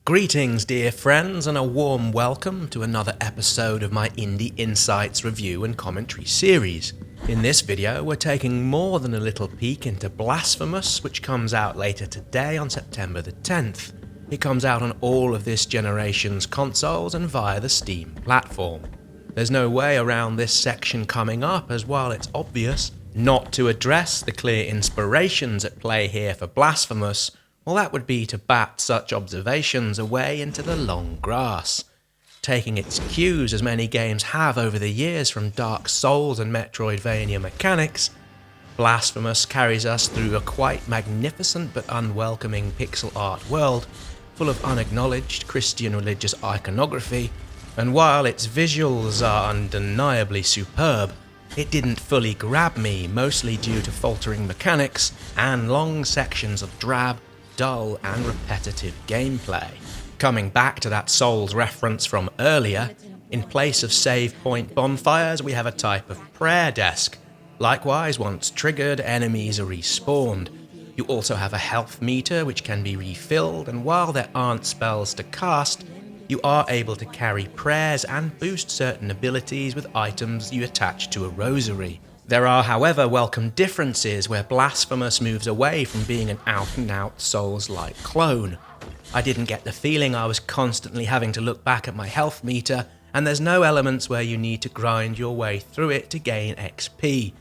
Greetings dear friends and a warm welcome to another episode of my Indie Insights review and commentary series. In this video we're taking more than a little peek into Blasphemous, which comes out later today on September the 10th. It comes out on all of this generation's consoles and via the Steam platform. There's no way around this section coming up, as while it's obvious not to address the clear inspirations at play here for Blasphemous, well, that would be to bat such observations away into the long grass. Taking its cues, as many games have over the years, from Dark Souls and Metroidvania mechanics, Blasphemous carries us through a quite magnificent but unwelcoming pixel art world, full of unacknowledged Christian religious iconography, and while its visuals are undeniably superb, it didn't fully grab me, mostly due to faltering mechanics and long sections of drab, dull and repetitive gameplay. Coming back to that Souls reference from earlier, in place of save point bonfires we have a type of prayer desk. Likewise, once triggered, enemies are respawned. You also have a health meter which can be refilled, and while there aren't spells to cast, you are able to carry prayers and boost certain abilities with items you attach to a rosary. There are, however, welcome differences where Blasphemous moves away from being an out-and-out Souls-like clone. I didn't get the feeling I was constantly having to look back at my health meter, and there's no elements where you need to grind your way through it to gain XP.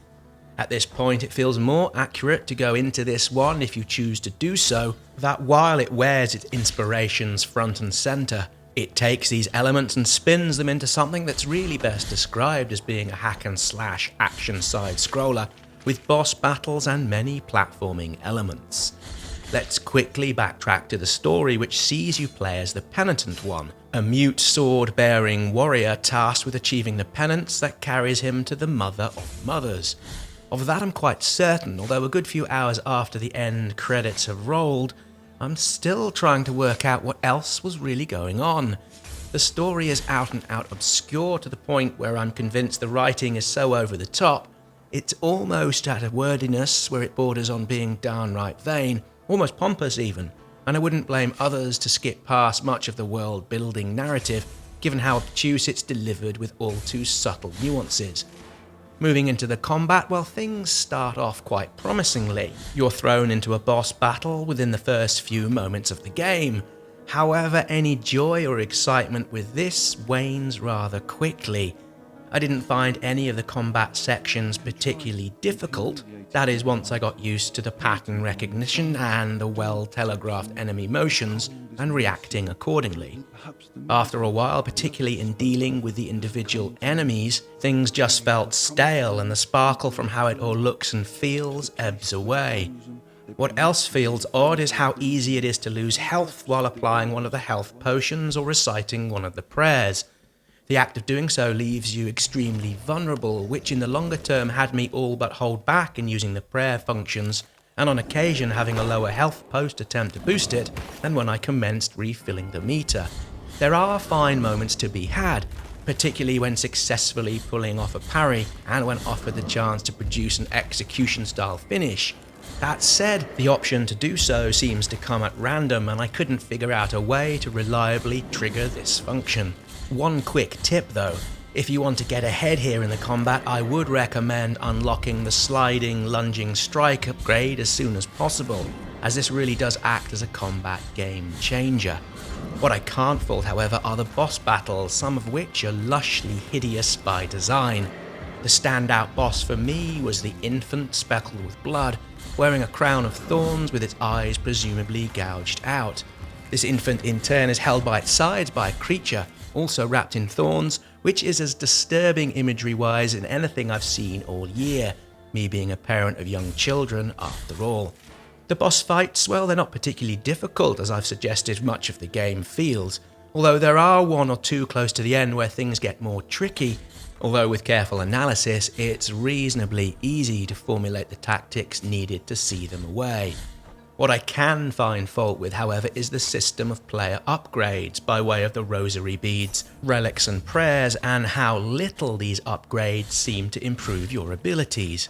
At this point, it feels more accurate to go into this one, if you choose to do so, that while it wears its inspirations front and centre, it takes these elements and spins them into something that's really best described as being a hack-and-slash action side-scroller with boss battles and many platforming elements. Let's quickly backtrack to the story, which sees you play as the Penitent One, a mute sword-bearing warrior tasked with achieving the penance that carries him to the Mother of Mothers. Of that I'm quite certain, although a good few hours after the end credits have rolled, I'm still trying to work out what else was really going on. The story is out and out obscure to the point where I'm convinced the writing is so over the top, it's almost at a wordiness where it borders on being downright vain, almost pompous even, and I wouldn't blame others to skip past much of the world-building narrative, given how obtuse it's delivered with all too subtle nuances. Moving into the combat, well, things start off quite promisingly. You're thrown into a boss battle within the first few moments of the game. However, any joy or excitement with this wanes rather quickly. I didn't find any of the combat sections particularly difficult, that is, once I got used to the pattern recognition and the well-telegraphed enemy motions and reacting accordingly. After a while, particularly in dealing with the individual enemies, things just felt stale and the sparkle from how it all looks and feels ebbs away. What else feels odd is how easy it is to lose health while applying one of the health potions or reciting one of the prayers. The act of doing so leaves you extremely vulnerable, which in the longer term had me all but hold back in using the prayer functions, and on occasion having a lower health post attempt to boost it than when I commenced refilling the meter. There are fine moments to be had, particularly when successfully pulling off a parry and when offered the chance to produce an execution-style finish. That said, the option to do so seems to come at random, and I couldn't figure out a way to reliably trigger this function. One quick tip though, if you want to get ahead here in the combat, I would recommend unlocking the sliding lunging strike upgrade as soon as possible, as this really does act as a combat game changer. What I can't fault, however, are the boss battles, some of which are lushly hideous by design. The standout boss for me was the infant speckled with blood, wearing a crown of thorns with its eyes presumably gouged out. This infant in turn is held by its sides by a creature, also wrapped in thorns, which is as disturbing imagery-wise as anything I've seen all year, me being a parent of young children after all. The boss fights, well, they're not particularly difficult, as I've suggested much of the game feels, although there are one or two close to the end where things get more tricky, although with careful analysis it's reasonably easy to formulate the tactics needed to see them away. What I can find fault with, however, is the system of player upgrades by way of the rosary beads, relics and prayers, and how little these upgrades seem to improve your abilities.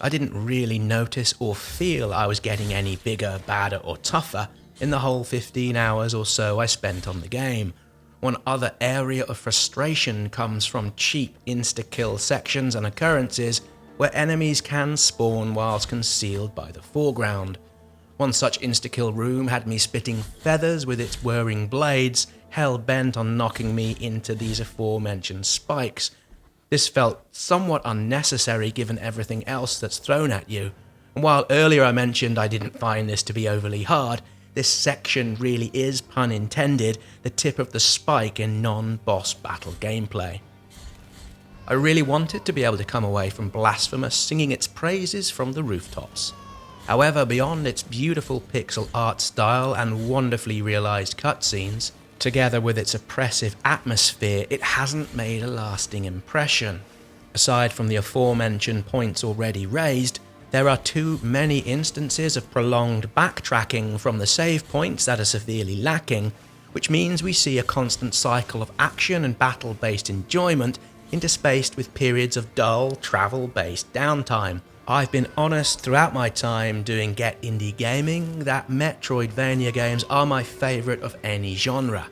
I didn't really notice or feel I was getting any bigger, badder or tougher. in the whole 15 hours or so I spent on the game. One other area of frustration comes from cheap insta-kill sections and occurrences where enemies can spawn whilst concealed by the foreground. One such insta-kill room had me spitting feathers with its whirring blades, hell-bent on knocking me into these aforementioned spikes. This felt somewhat unnecessary given everything else that's thrown at you, and while earlier I mentioned I didn't find this to be overly hard, this section really is, pun intended, the tip of the spike in non-boss battle gameplay. I really wanted to be able to come away from Blasphemous singing its praises from the rooftops. However, beyond its beautiful pixel art style and wonderfully realised cutscenes, together with its oppressive atmosphere, it hasn't made a lasting impression. Aside from the aforementioned points already raised, there are too many instances of prolonged backtracking from the save points that are severely lacking, which means we see a constant cycle of action and battle-based enjoyment interspaced with periods of dull, travel-based downtime. I've been honest throughout my time doing Get Indie Gaming that Metroidvania games are my favourite of any genre.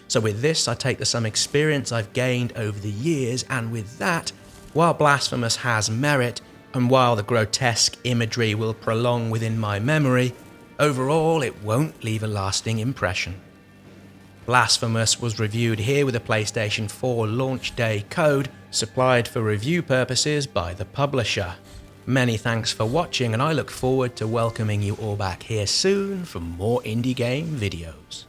So with this I take the some experience I've gained over the years, and with that, while Blasphemous has merit, and while the grotesque imagery will prolong within my memory, overall it won't leave a lasting impression. Blasphemous was reviewed here with a PlayStation 4 launch day code supplied for review purposes by the publisher. Many thanks for watching, and I look forward to welcoming you all back here soon for more indie game videos.